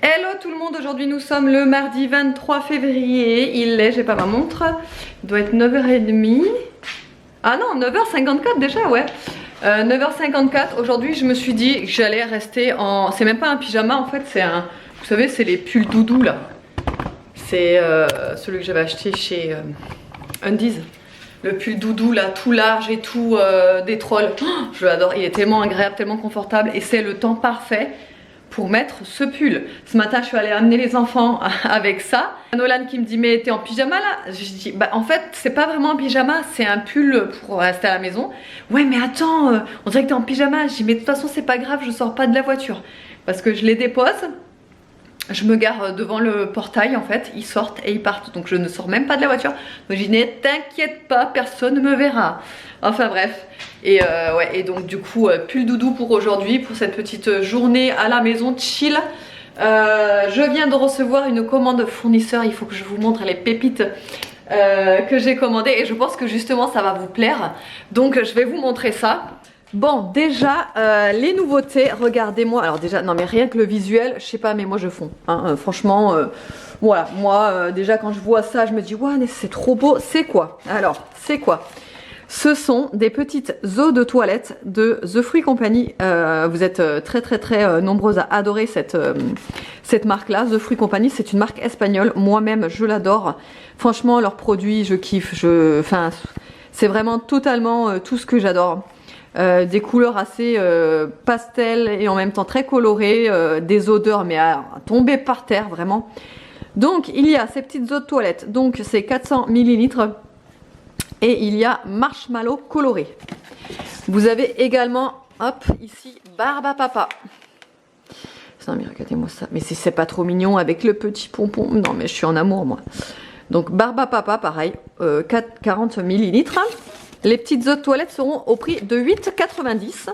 Hello tout le monde, aujourd'hui nous sommes le mardi 23 février, il est, j'ai pas ma montre, il doit être 9h30, ah non 9h54 déjà ouais, 9h54, aujourd'hui je me suis dit que j'allais rester en, c'est même pas un pyjama en fait, c'est un, vous savez c'est les pulls doudou là, c'est celui que j'avais acheté chez Undies, le pull doudou là tout large et tout des trolls, oh, je l'adore, il est tellement agréable, tellement confortable et c'est le temps parfait pour mettre ce pull. Ce matin je suis allée amener les enfants avec ça. Nolan qui me dit mais t'es en pyjama là? Je dis bah en fait c'est pas vraiment un pyjama, c'est un pull pour rester à la maison. Ouais mais attends, on dirait que t'es en pyjama. Je dis mais de toute façon c'est pas grave, je sors pas de la voiture. Parce que je les dépose, je me gare devant le portail en fait, ils sortent et ils partent. Donc je ne sors même pas de la voiture. Donc je dis ne t'inquiète pas, personne ne me verra. Enfin bref. Et ouais, et donc du coup pull doudou pour aujourd'hui, pour cette petite journée à la maison chill. Je viens de recevoir une commande fournisseur, il faut que je vous montre les pépites que j'ai commandées et je pense que justement ça va vous plaire. Donc je vais vous montrer ça. Bon déjà les nouveautés, regardez-moi, alors déjà non mais rien que le visuel, je sais pas mais moi je fonds, hein, franchement voilà, moi déjà quand je vois ça je me dis ouais c'est trop beau, c'est quoi? Alors c'est quoi? Ce sont des petites eaux de toilette de The Fruit Company. Vous êtes très nombreuses à adorer cette marque-là. The Fruit Company, c'est une marque espagnole. Moi-même, je l'adore. Franchement, leurs produits, je kiffe. Enfin, c'est vraiment totalement tout ce que j'adore. Des couleurs assez pastel et en même temps très colorées. Des odeurs, mais à tomber par terre, vraiment. Donc, il y a ces petites eaux de toilette. Donc, c'est 400 ml. Et il y a marshmallow coloré. Vous avez également, hop, ici, barbe à papa. Non mais regardez-moi ça. Mais c'est pas trop mignon avec le petit pompon. Non mais je suis en amour moi. Donc barbe à papa, pareil, 40 ml. Les petites eaux de toilette seront au prix de 8,90 €.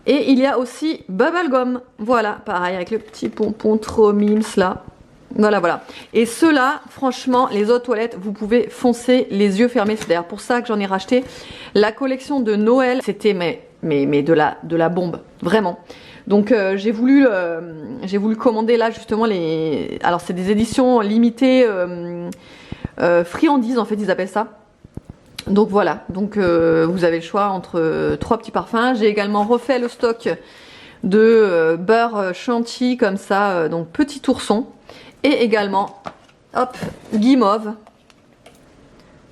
Et il y a aussi bubblegum. Voilà, pareil, avec le petit pompon trop mimes là. Voilà. Et ceux-là, franchement, les eaux de toilette, vous pouvez foncer les yeux fermés. C'est d'ailleurs pour ça que j'en ai racheté. La collection de Noël, c'était mais de la bombe, vraiment. Donc j'ai voulu commander là justement les. Alors c'est des éditions limitées friandises en fait, ils appellent ça. Donc voilà. Donc vous avez le choix entre 3 petits parfums. J'ai également refait le stock de beurre chantilly comme ça, donc petit ourson. Et également, hop, guimauve,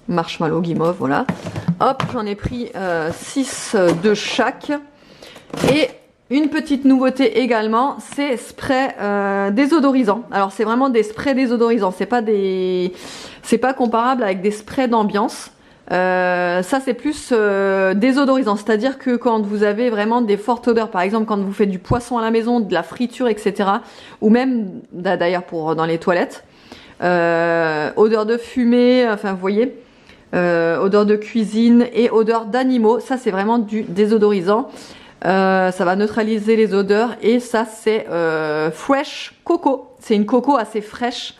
marshmallow guimauve, voilà. Hop, j'en ai pris 6 de chaque. Et une petite nouveauté également, c'est spray désodorisant. Alors c'est vraiment des sprays désodorisants, c'est pas comparable avec des sprays d'ambiance. Ça c'est plus désodorisant, c'est-à-dire que quand vous avez vraiment des fortes odeurs, par exemple quand vous faites du poisson à la maison, de la friture, etc. Ou même d'ailleurs pour dans les toilettes, odeur de fumée, enfin vous voyez, odeur de cuisine et odeur d'animaux, ça c'est vraiment du désodorisant. Ça va neutraliser les odeurs et ça c'est fresh coco, c'est une coco assez fraîche.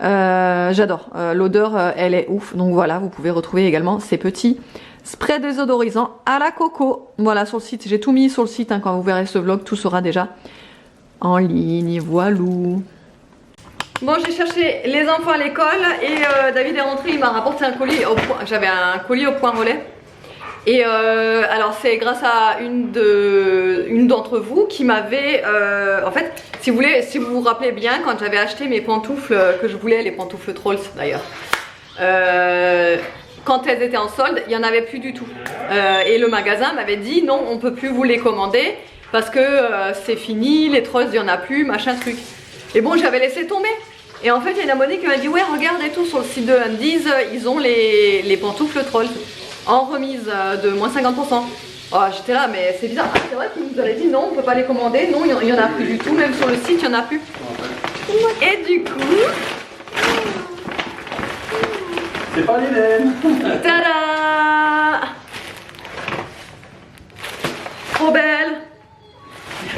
J'adore, l'odeur elle est ouf, donc voilà, vous pouvez retrouver également ces petits sprays désodorisants à la coco. Voilà, sur le site, j'ai tout mis sur le site, hein, quand vous verrez ce vlog, tout sera déjà en ligne, voilou. Bon, j'ai cherché les enfants à l'école et David est rentré, il m'a rapporté un colis, j'avais un colis au point relais. Et alors c'est grâce à une d'entre vous qui m'avait en fait si vous vous rappelez bien, quand j'avais acheté mes pantoufles que je voulais, les pantoufles Trolls d'ailleurs, quand elles étaient en solde il n'y en avait plus du tout, et le magasin m'avait dit non, on peut plus vous les commander parce que c'est fini, les Trolls il n'y en a plus, machin truc. Et bon, j'avais laissé tomber. Et en fait il y a une abonnée qui m'a dit ouais regarde et tout, sur le site de Undies ils ont les pantoufles Trolls en remise de moins 50%. Oh, j'étais là, mais c'est bizarre. Ah, c'est vrai qu'il nous avait dit non, on peut pas les commander. Non, il n'y en a plus du tout. Même sur le site, il n'y en a plus. Et du coup... C'est pas les mêmes. Tada! Trop belle.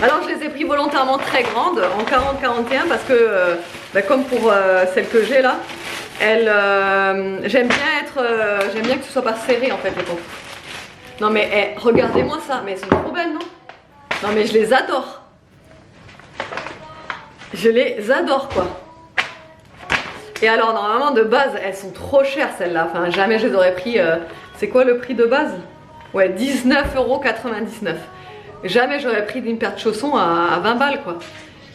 Alors, je les ai pris volontairement très grandes, en 40-41, parce que, comme pour celle que j'ai là, j'aime bien que ce soit pas serré en fait les pantoufles. Non mais regardez-moi ça, mais elles sont trop belles non? Non mais je les adore. Je les adore quoi. Et alors normalement de base elles sont trop chères celles-là. Enfin jamais je les aurais pris. C'est quoi le prix de base? Ouais, 19,99 €. Jamais j'aurais pris une paire de chaussons à 20 balles quoi.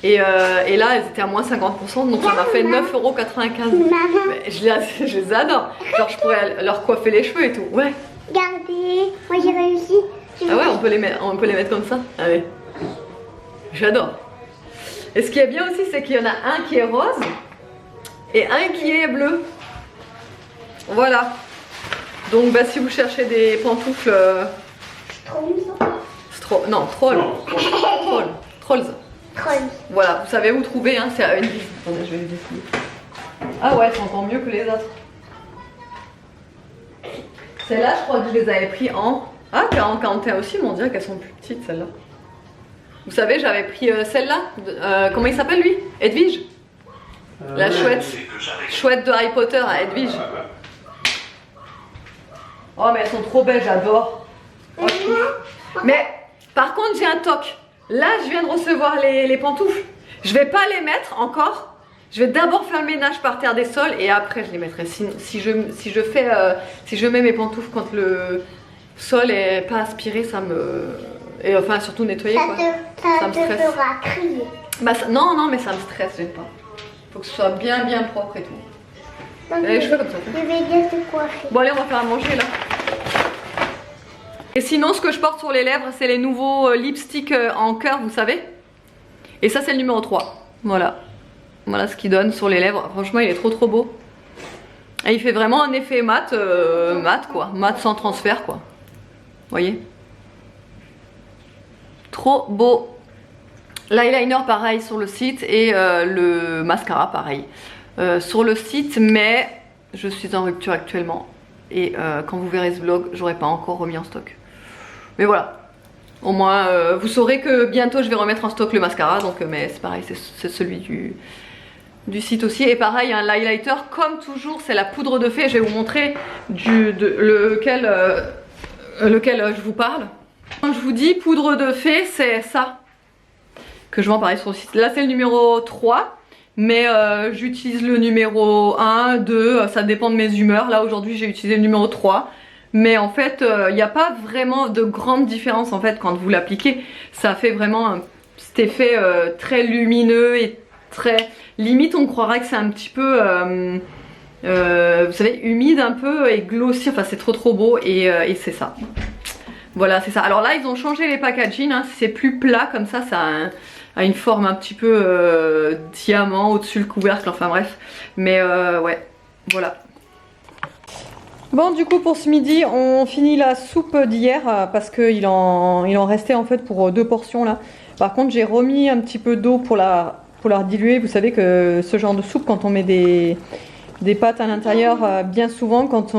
Et là elles étaient à moins 50%, donc ça m'a fait 9,95 €. Je les adore. Genre je pourrais leur coiffer les cheveux et tout. Ouais. Regardez, moi j'ai réussi. Ah ouais, on peut les mettre comme ça. Ah ouais. J'adore. Et ce qui est bien aussi, c'est qu'il y en a un qui est rose et un qui est bleu. Voilà. Donc bah, si vous cherchez des pantoufles... non, Trolls. Voilà, vous savez où trouver, hein, c'est à Envy. Attendez, je vais les essayer. Ah ouais, c'est encore mieux que les autres. Celles-là, je crois que je les avais pris en... Ah, 40-41 aussi, mais on dirait qu'elles sont plus petites, celles-là. Vous savez, j'avais pris celle-là. Comment il s'appelle, lui? Edwige. La chouette. Chouette de Harry Potter à Edwige. Oh, mais elles sont trop belles, j'adore. Oh, mais, par contre, j'ai un toc. Là, je viens de recevoir les pantoufles. Je vais pas les mettre encore. Je vais d'abord faire le ménage par terre des sols et après je les mettrai. Si je mets mes pantoufles quand le sol est pas aspiré, ça me... Et enfin surtout nettoyer quoi. Ça me stresse. Crier. Bah, non, mais ça me stresse, j'aime pas. Faut que ce soit bien propre et tout. Donc, les cheveux comme ça. Je vais bien te coiffer. Bon allez, on va faire à manger là. Et sinon ce que je porte sur les lèvres, c'est les nouveaux lipsticks en cœur, vous savez. Et ça c'est le numéro 3. Voilà. Voilà ce qu'il donne sur les lèvres. Franchement il est trop beau. Et il fait vraiment un effet mat, mat quoi. Mat sans transfert quoi. Vous voyez? Trop beau. L'eyeliner pareil sur le site et le mascara pareil sur le site, mais je suis en rupture actuellement et quand vous verrez ce vlog j'aurai pas encore remis en stock, mais voilà, au moins vous saurez que bientôt je vais remettre en stock le mascara, donc mais c'est pareil, c'est celui du site aussi. Et pareil, un highlighter comme toujours, c'est la poudre de fée. Je vais vous montrer lequel je vous parle. Quand je vous dis poudre de fée, c'est ça que je vends pareil sur le site. Là c'est le numéro 3, mais j'utilise le numéro 1, 2, ça dépend de mes humeurs. Là aujourd'hui j'ai utilisé le numéro 3, mais en fait il n'y a pas vraiment de grande différence en fait quand vous l'appliquez. Ça fait vraiment cet effet très lumineux et très... Limite on croirait que c'est un petit peu... vous savez, humide un peu et glossy, enfin c'est trop beau et c'est ça. Voilà, c'est ça. Alors là ils ont changé les packaging, hein. C'est plus plat comme ça a une forme un petit peu diamant au-dessus le couvercle, enfin bref. Mais ouais, voilà. Bon du coup pour ce midi on finit la soupe d'hier parce qu'il en restait en fait pour 2 portions là. Par contre j'ai remis un petit peu d'eau pour la diluer. Vous savez que ce genre de soupe, quand on met des pâtes à l'intérieur, bien souvent quand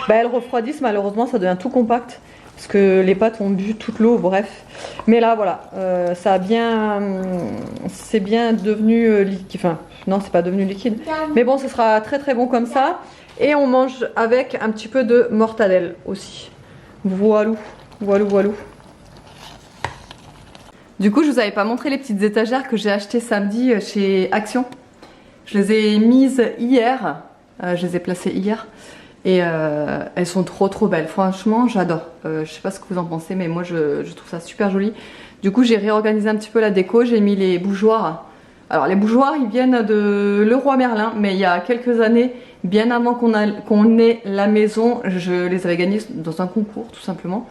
elles refroidissent, malheureusement ça devient tout compact parce que les pâtes ont bu toute l'eau, bref. Mais là voilà, c'est bien devenu liquide. Enfin non, c'est pas devenu liquide, mais bon, ce sera très bon comme ça. Et on mange avec un petit peu de mortadelle aussi. Voilou. Du coup je vous avais pas montré les petites étagères que j'ai achetées samedi chez Action. Je les ai mises hier, je les ai placées hier et elles sont trop belles. Franchement j'adore. Je sais pas ce que vous en pensez, mais moi je trouve ça super joli. Du coup j'ai réorganisé un petit peu la déco, j'ai mis les bougeoirs. Alors les bougeoirs ils viennent de Leroy Merlin, mais il y a quelques années, bien avant qu'on ait la maison, je les avais gagnés dans un concours tout simplement.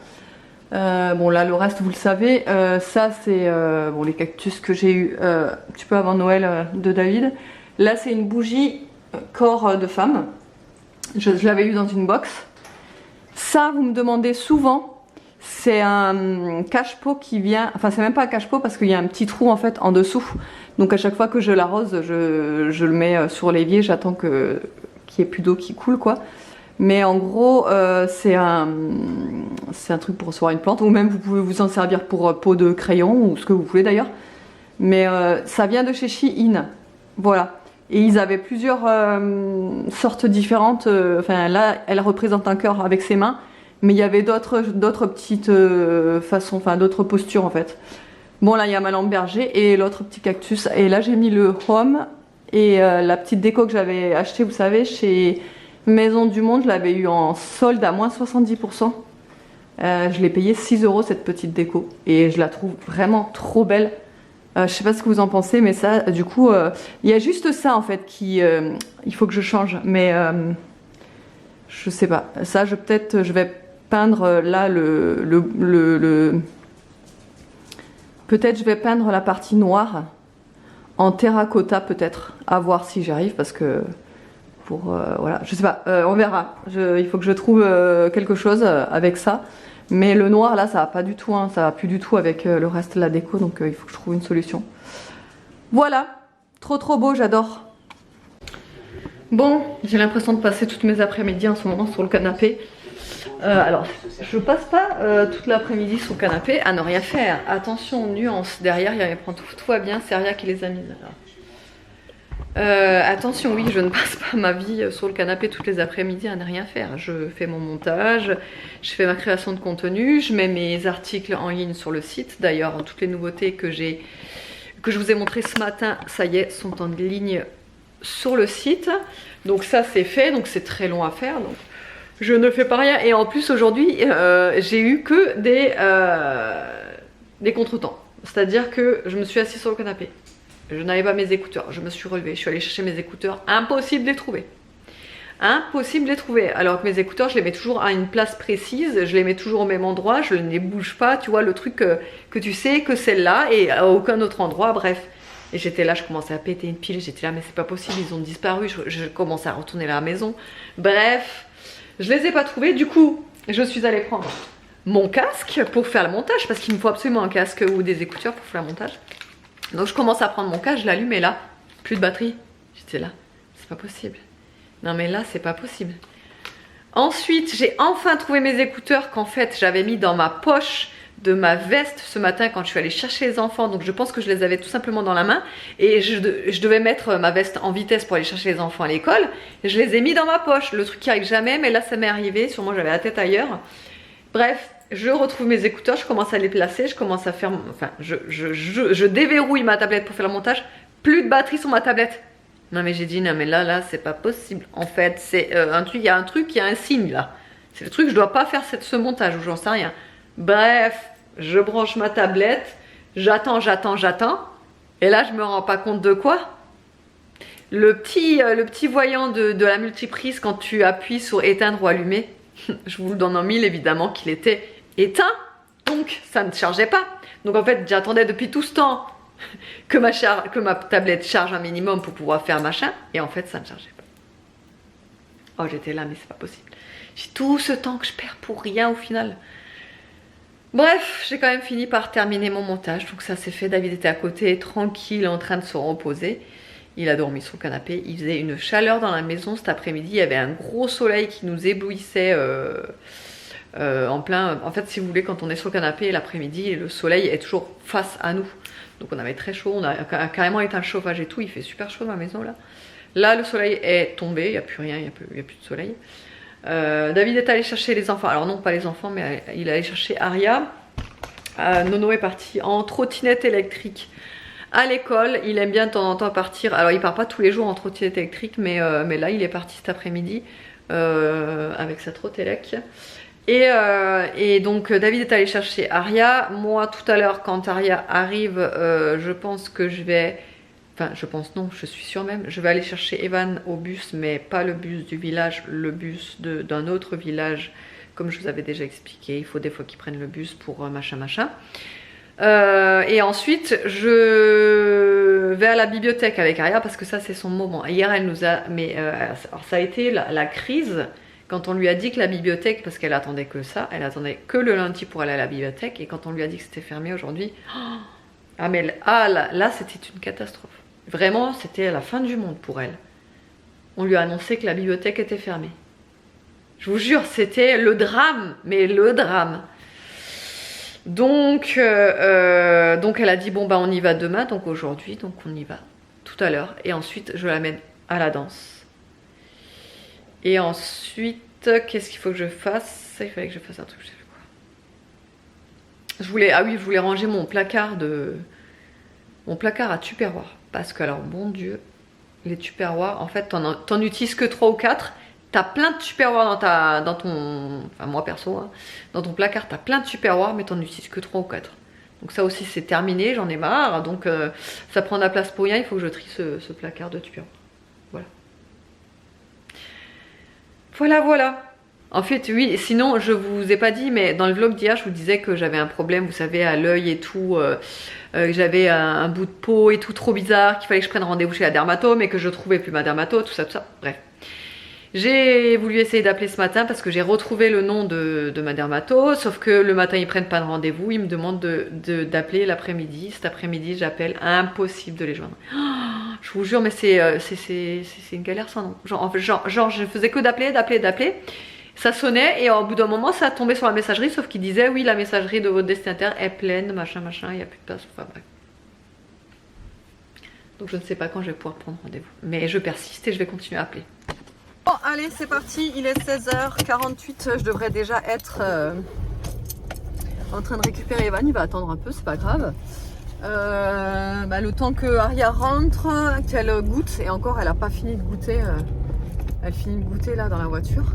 Bon là le reste vous le savez, ça c'est bon, les cactus que j'ai eu un petit peu avant Noël de David. Là c'est une bougie corps de femme, je l'avais eu dans une box. Ça vous me demandez souvent, c'est un cache-pot qui vient, enfin c'est même pas un cache-pot parce qu'il y a un petit trou en fait en dessous. Donc à chaque fois que je l'arrose, je le mets sur l'évier, j'attends qu'il n'y ait plus d'eau qui coule quoi. Mais en gros c'est un truc pour recevoir une plante, ou même vous pouvez vous en servir pour pot de crayon ou ce que vous voulez d'ailleurs. Mais ça vient de chez Shein, voilà. Et ils avaient plusieurs sortes différentes, enfin là elle représente un cœur avec ses mains, mais il y avait d'autres petites façons, enfin d'autres postures en fait. Bon là il y a ma lampe berger et l'autre petit cactus. Et là j'ai mis le home et la petite déco que j'avais acheté, vous savez, chez Maison du Monde. Je l'avais eu en solde à moins 70%. Je l'ai payé 6 € cette petite déco. Et je la trouve vraiment trop belle. Je sais pas ce que vous en pensez, mais ça, du coup, il y a juste ça en fait qui, il faut que je change. Mais je sais pas. Ça, peut-être, je vais peindre là peut-être je vais peindre la partie noire en terracotta peut-être. À voir si j'arrive parce que voilà, je sais pas. On verra. Il faut que je trouve quelque chose avec ça. Mais le noir là ça va pas du tout, hein, ça va plus du tout avec le reste de la déco, donc il faut que je trouve une solution. Voilà, trop beau, j'adore. Bon, j'ai l'impression de passer toutes mes après-midi en ce moment sur le canapé. Alors, je passe pas toute l'après-midi sur le canapé à ne rien faire. Attention, nuance, derrière il y a tout va bien, c'est Aria qui les a mises. Attention, oui, je ne passe pas ma vie sur le canapé toutes les après-midi à ne rien faire. Je fais mon montage, je fais ma création de contenu, je mets mes articles en ligne sur le site. D'ailleurs, toutes les nouveautés que je vous ai montrées ce matin, ça y est, sont en ligne sur le site. Donc ça, c'est fait, donc c'est très long à faire. Donc je ne fais pas rien. Et en plus, aujourd'hui, j'ai eu que des contretemps. C'est-à-dire que je me suis assise sur le canapé. Je n'avais pas mes écouteurs, je me suis relevée, je suis allée chercher mes écouteurs, impossible de les trouver. Impossible de les trouver, alors que mes écouteurs je les mets toujours à une place précise, je les mets toujours au même endroit, je ne les bouge pas, tu vois le truc que tu sais que celle-là et à aucun autre endroit, bref. Et j'étais là, je commençais à péter une pile, j'étais là mais c'est pas possible, ils ont disparu, je commençais à retourner à la maison. Bref, je les ai pas trouvés, du coup je suis allée prendre mon casque pour faire le montage, parce qu'il me faut absolument un casque ou des écouteurs pour faire le montage. Donc je commence à prendre mon casque, je l'allume et là, plus de batterie. J'étais là, c'est pas possible. Non mais là, c'est pas possible. Ensuite, j'ai enfin trouvé mes écouteurs qu'en fait, j'avais mis dans ma poche de ma veste ce matin quand je suis allée chercher les enfants. Donc je pense que je les avais tout simplement dans la main. Et je devais mettre ma veste en vitesse pour aller chercher les enfants à l'école. Et je les ai mis dans ma poche. Le truc qui arrive jamais, mais là ça m'est arrivé. Sûrement j'avais la tête ailleurs. Bref. Je retrouve mes écouteurs, je commence à les placer, je commence à faire... Enfin, je déverrouille ma tablette pour faire le montage. Plus de batterie sur ma tablette. Non mais j'ai dit, non mais là, c'est pas possible. En fait, c'est un truc, il y a un truc, il y a un signe là. C'est le truc, je dois pas faire ce montage ou j'en sais rien. Bref, je branche ma tablette, j'attends. Et là, je me rends pas compte de quoi. Le petit voyant de la multiprise quand tu appuies sur éteindre ou allumer. Je vous le donne en mille évidemment qu'il était éteint, donc ça ne chargeait pas. Donc en fait j'attendais depuis tout ce temps que ma tablette charge un minimum pour pouvoir faire machin, et en fait ça ne chargeait pas. Oh j'étais là mais c'est pas possible. J'ai tout ce temps que je perds pour rien au final. Bref, j'ai quand même fini par terminer mon montage, donc ça c'est fait. David était à côté, tranquille, en train de se reposer. Il a dormi sur le canapé, il faisait une chaleur dans la maison cet après-midi, il y avait un gros soleil qui nous éblouissait en plein... En fait si vous voulez, quand on est sur le canapé l'après-midi, le soleil est toujours face à nous. Donc on avait très chaud, on a carrément éteint le chauffage et tout, il fait super chaud dans la maison là. Là le soleil est tombé, il n'y a plus rien, il n'y a plus de soleil. David est allé chercher les enfants, alors non pas les enfants mais il est allé chercher Aria. Nono est parti en trottinette électrique à l'école, il aime bien de temps en temps partir. Alors il part pas tous les jours en trottinette électrique, mais là il est parti cet après-midi avec sa trottelec. Et donc David est allé chercher Aria. Moi tout à l'heure quand Aria arrive, je pense que je vais... Enfin je pense non, je suis sûre même. Je vais aller chercher Evan au bus, mais pas le bus du village, le bus d'un autre village. Comme je vous avais déjà expliqué, il faut des fois qu'ils prennent le bus pour machin. Et ensuite je vais à la bibliothèque avec Aria parce que ça c'est son moment. Hier elle nous a... Mais alors ça a été la crise quand on lui a dit que la bibliothèque, parce qu'elle attendait que ça, elle attendait que le lundi pour aller à la bibliothèque, et quand on lui a dit que c'était fermé aujourd'hui, là c'était une catastrophe. Vraiment c'était la fin du monde pour elle. On lui a annoncé que la bibliothèque était fermée. Je vous jure, c'était le drame, mais le drame. Donc elle a dit bon bah on y va demain, donc aujourd'hui, donc on y va tout à l'heure. Et ensuite je l'amène à la danse. Et ensuite, qu'est-ce qu'il faut que je fasse? Il fallait que je fasse un truc, je sais plus Ah oui, je voulais ranger mon placard à tupperware. Parce que alors, bon Dieu, les tupperware, en fait, t'en utilises que 3 ou 4. T'as plein de tupperware dans ton... Enfin, moi perso, hein, dans ton placard, t'as plein de tupperware, mais t'en utilises que 3 ou 4. Donc ça aussi, c'est terminé, j'en ai marre. Donc ça prend de la place pour rien, il faut que je trie ce placard de tupperware. Voilà. Voilà. En fait, oui, sinon, je vous ai pas dit, mais dans le vlog d'hier, je vous disais que j'avais un problème, vous savez, à l'œil et tout. J'avais un bout de peau et tout trop bizarre, qu'il fallait que je prenne rendez-vous chez la dermato, mais que je trouvais plus ma dermato, tout ça. Bref. J'ai voulu essayer d'appeler ce matin parce que j'ai retrouvé le nom de ma dermato, sauf que le matin ils prennent pas de rendez-vous, ils me demandent d'appeler l'après-midi. Cet après-midi j'appelle, impossible de les joindre. Oh, je vous jure, mais c'est une galère sans nom. Genre je faisais que d'appeler. Ça sonnait et au bout d'un moment ça tombait sur la messagerie, sauf qu'il disait oui, la messagerie de votre destinataire est pleine, machin, il n'y a plus de place, enfin bref. Donc je ne sais pas quand je vais pouvoir prendre rendez-vous. Mais je persiste et je vais continuer à appeler. Bon, allez, c'est parti, il est 16h48, je devrais déjà être en train de récupérer Evan, il va attendre un peu, c'est pas grave. Le temps que Aria rentre, qu'elle goûte, et encore elle a pas fini de goûter, elle finit de goûter là dans la voiture,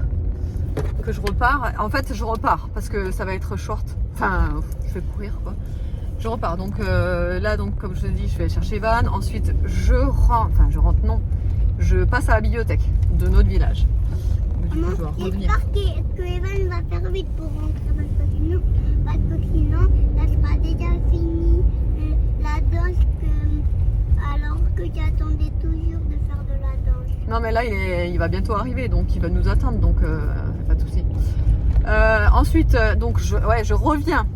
que je repars. En fait je repars parce que ça va être short, enfin je vais courir quoi. Je repars, donc là donc comme je te dis, je vais chercher Evan, ensuite je passe à la bibliothèque de notre village. J'espère que Evan va faire vite pour rentrer parce que sinon, ça sera déjà fini la danse alors que j'attendais toujours de faire de la danse. Non mais là il va bientôt arriver, donc il va nous attendre, donc pas de souci. Ensuite donc je reviens,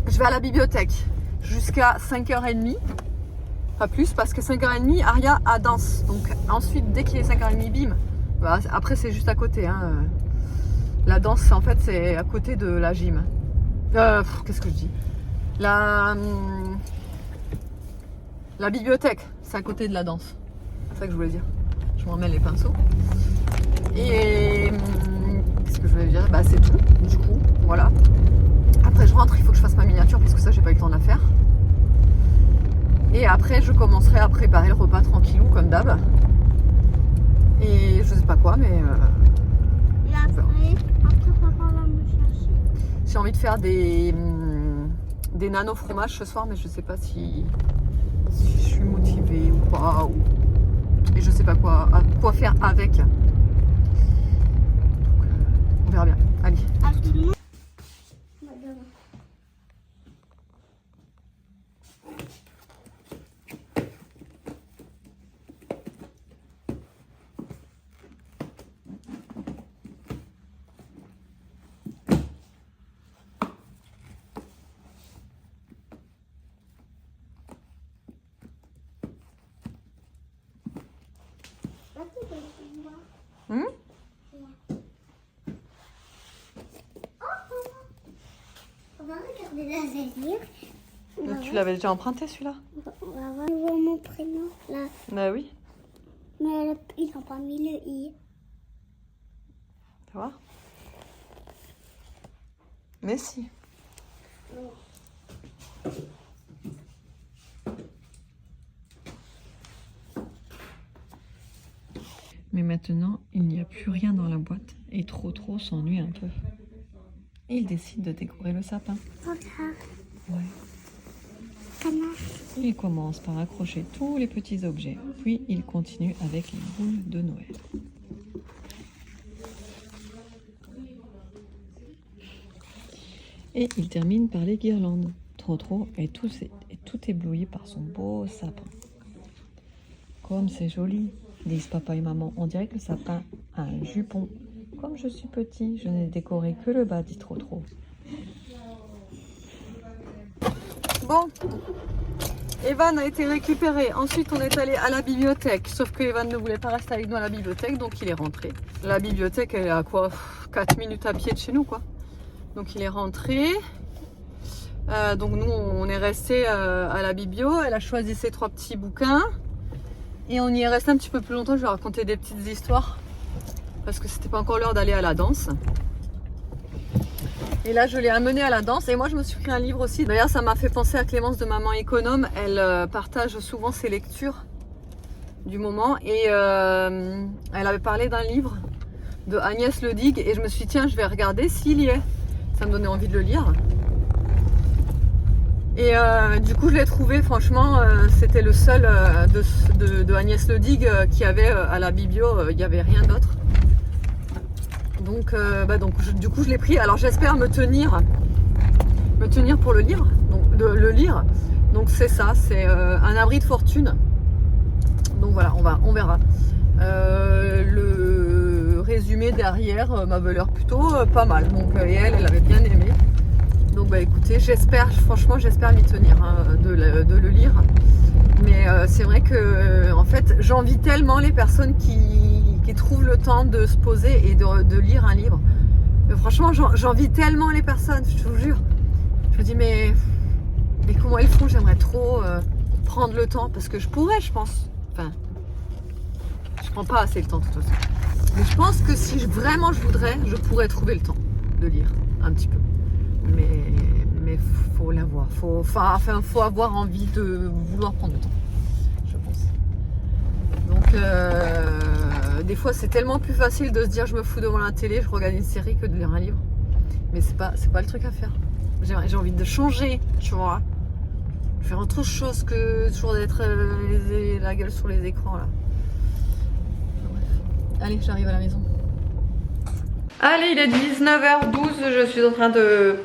je vais à la bibliothèque jusqu'à 5h30. Pas plus, parce que 5h30, Aria a danse. Donc ensuite, dès qu'il est 5h30, bim. Bah, après, c'est juste à côté. Hein. La danse, en fait, c'est à côté de la gym. Qu'est-ce que je dis? La bibliothèque, c'est à côté de la danse. C'est ça que je voulais dire. Je me remets les pinceaux. Et qu'est-ce que je voulais dire? Bah, c'est tout, du coup. Voilà. Après, je rentre, il faut que je fasse ma miniature, parce que ça, j'ai pas eu le temps de la faire. Et après, je commencerai à préparer le repas tranquillou, comme d'hab. Et je sais pas quoi, mais... Et après papa va me chercher. J'ai envie de faire des nano fromages ce soir, mais je sais pas si je suis motivée ou pas. Et je sais pas quoi faire avec. Donc, on verra bien. Allez. On va regarder la zélire. Tu l'avais déjà emprunté celui-là? On va voir mon prénom là. Bah oui. Mais ils n'ont pas mis le i. Tu vois? Mais si. Mais maintenant, il n'y a plus rien dans la boîte et Trop s'ennuie un peu. Et il décide de décorer le sapin. Regarde. Ouais. Canard. Il commence par accrocher tous les petits objets, puis il continue avec les boules de Noël. Et il termine par les guirlandes. Trop est tout ébloui par son beau sapin. Comme c'est joli, disent papa et maman. On dirait que le sapin a un jupon. Comme je suis petit, je n'ai décoré que le bas, dit Trop. Bon, Evan a été récupéré. Ensuite, on est allé à la bibliothèque. Sauf que Evan ne voulait pas rester avec nous à la bibliothèque, donc il est rentré. La bibliothèque, elle est à quoi 4 minutes à pied de chez nous, quoi. Donc il est rentré. Donc nous, on est resté à la biblio. Elle a choisi ses 3 petits bouquins. Et on y est resté un petit peu plus longtemps. Je vais raconter des petites histoires. Parce que c'était pas encore l'heure d'aller à la danse. Et là je l'ai amenée à la danse et moi je me suis pris un livre aussi. D'ailleurs ça m'a fait penser à Clémence de Maman Économe. Elle partage souvent ses lectures du moment et elle avait parlé d'un livre de Agnès Ledigue et je me suis dit tiens je vais regarder s'il y est. Ça me donnait envie de le lire. Et du coup je l'ai trouvé, franchement c'était le seul de Agnès Ledigue qui avait à la biblio, il n'y avait rien d'autre. Donc, du coup je l'ai pris. Alors j'espère me tenir pour le lire. Donc, le lire. Donc c'est ça, c'est un abri de fortune. Donc voilà, on verra. Le résumé derrière m'avait l'air plutôt pas mal. Donc et elle avait bien aimé. Donc bah écoutez, franchement j'espère m'y tenir, hein, de le lire. Mais c'est vrai que en fait j'envie tellement les personnes qui trouvent le temps de se poser et de lire un livre. Mais franchement j'envie tellement les personnes, je vous jure. Je me dis mais comment ils font, j'aimerais trop prendre le temps parce que je pourrais, je pense. Enfin, je prends pas assez le temps de toute façon. Mais je pense que si vraiment je voudrais, je pourrais trouver le temps de lire un petit peu. Mais faut l'avoir, faut avoir envie de vouloir prendre le temps, je pense. Donc des fois c'est tellement plus facile de se dire je me fous devant la télé, je regarde une série que de lire un livre. Mais c'est pas le truc à faire. J'ai envie de changer, tu vois. Faire autre chose que toujours d'être la gueule sur les écrans là. Bref. Allez, j'arrive à la maison. Allez, il est 19h12, je suis en train de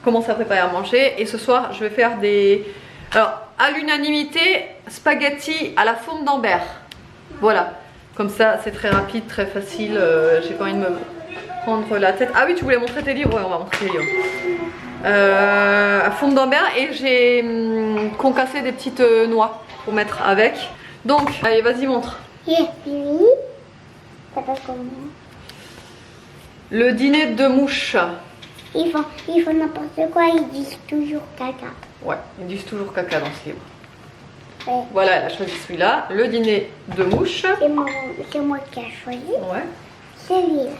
commencer à préparer à manger et ce soir je vais faire des... Alors, à l'unanimité, spaghetti à la fourme d'Ambert. Voilà, comme ça c'est très rapide, très facile, j'ai pas envie de me prendre la tête. Ah oui, tu voulais montrer tes livres? Ouais, on va montrer tes livres. À fourme d'Ambert et j'ai concassé des petites noix pour mettre avec. Donc, allez, vas-y, montre. Le dîner de mouche. Ils font n'importe quoi, ils disent toujours caca. Ouais, ils disent toujours caca dans ce livre. Ouais. Voilà, elle a choisi celui-là, le dîner de mouche. C'est moi qui ai choisi. Ouais. Celui-là.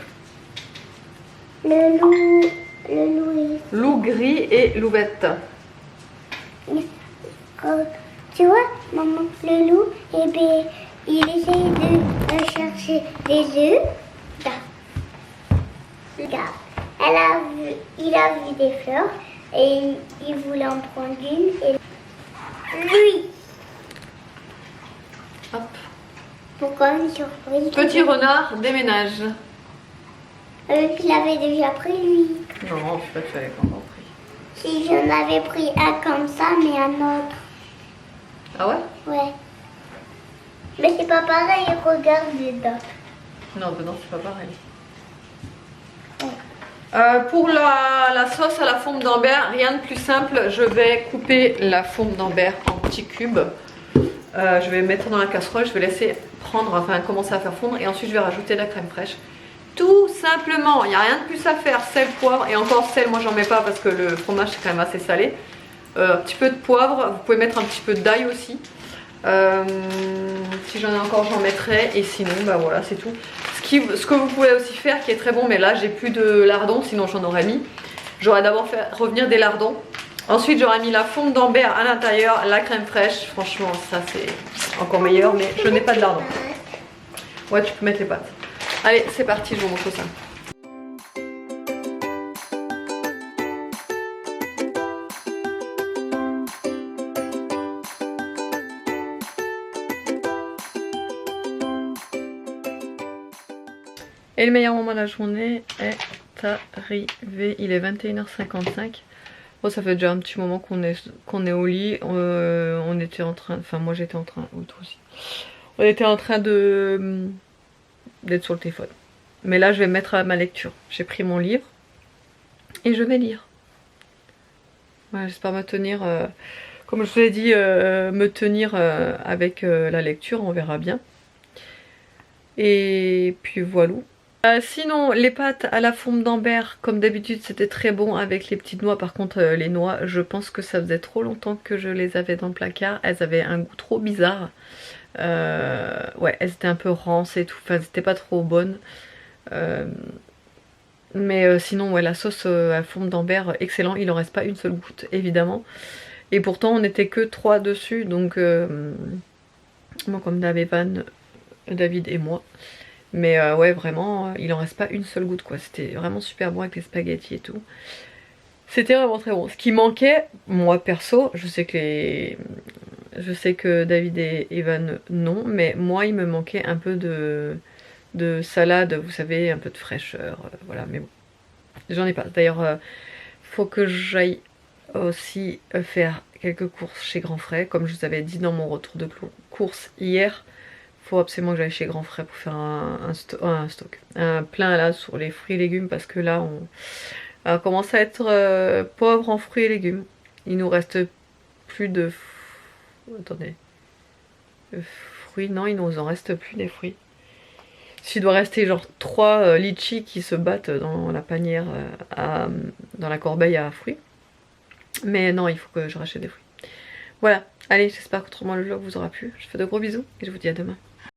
Le loup. Loup gris et louvette. Tu vois, maman, le loup, eh bien, il essaye de chercher des œufs. Regarde, il a vu des fleurs et il voulait en prendre une. Et lui. Hop. Pourquoi une surprise? Petit renard déménage. Il avait déjà pris lui. Non, je sais pas que tu avais pas encore pris. Si j'en avais pris un comme ça, mais un autre. Ah ouais? Ouais. Mais c'est pas pareil, regarde dedans. Non, ben non, c'est pas pareil. Ouais. Pour la sauce à la fourme d'Ambert, rien de plus simple. Je vais couper la fourme d'Ambert en petits cubes. Je vais mettre dans la casserole, je vais laisser commencer à faire fondre et ensuite je vais rajouter de la crème fraîche. Tout simplement, il n'y a rien de plus à faire. Sel, poivre et encore sel, moi j'en mets pas parce que le fromage c'est quand même assez salé. Un petit peu de poivre, vous pouvez mettre un petit peu d'ail aussi. Si j'en ai encore j'en mettrai et sinon bah voilà c'est tout. Ce que vous pouvez aussi faire qui est très bon, mais là j'ai plus de lardons, sinon j'en aurais mis. J'aurais d'abord fait revenir des lardons. Ensuite j'aurais mis la fourme d'Ambert à l'intérieur, la crème fraîche. Franchement ça c'est encore meilleur, mais je n'ai pas de lardons. Ouais, tu peux mettre les pâtes. Allez, c'est parti, je vous montre ça. Et le meilleur moment de la journée est arrivé. Il est 21h55. Bon, ça fait déjà un petit moment qu'on est au lit. On était en train... Enfin, moi j'étais en train... Oui, toi aussi. On était en train d'être sur le téléphone. Mais là, je vais me mettre à ma lecture. J'ai pris mon livre et je vais lire. Voilà, j'espère me tenir... comme je vous l'ai dit, me tenir avec la lecture. On verra bien. Et puis voilà. Sinon, les pâtes à la fourme d'Ambert, comme d'habitude, c'était très bon avec les petites noix. Par contre, les noix, je pense que ça faisait trop longtemps que je les avais dans le placard. Elles avaient un goût trop bizarre. Ouais, elles étaient un peu rances et tout. Enfin, c'était pas trop bonnes. Mais sinon ouais, la sauce à fourme d'Ambert, excellent, il en reste pas une seule goutte évidemment. Et pourtant on n'était que 3 dessus, donc moi comme David et moi. Mais ouais vraiment, il en reste pas une seule goutte quoi, c'était vraiment super bon avec les spaghettis et tout. C'était vraiment très bon. Ce qui manquait, moi perso, je sais que David et Evan non, mais moi il me manquait un peu de salade, vous savez, un peu de fraîcheur, voilà, mais bon. J'en ai pas. D'ailleurs, faut que j'aille aussi faire quelques courses chez Grand Frais. Comme je vous avais dit dans mon retour de course hier, faut absolument que j'aille chez Grand Frais pour faire un plein là sur les fruits et légumes parce que là on commence à être pauvre en fruits et légumes. Il nous reste plus de... Attendez. Fruits, non, il nous en reste plus des fruits. S'il doit rester genre 3 litchis qui se battent dans la panière, dans la corbeille à fruits. Mais non, il faut que je rachète des fruits. Voilà, allez, j'espère qu'autrement le vlog vous aura plu. Je vous fais de gros bisous et je vous dis à demain.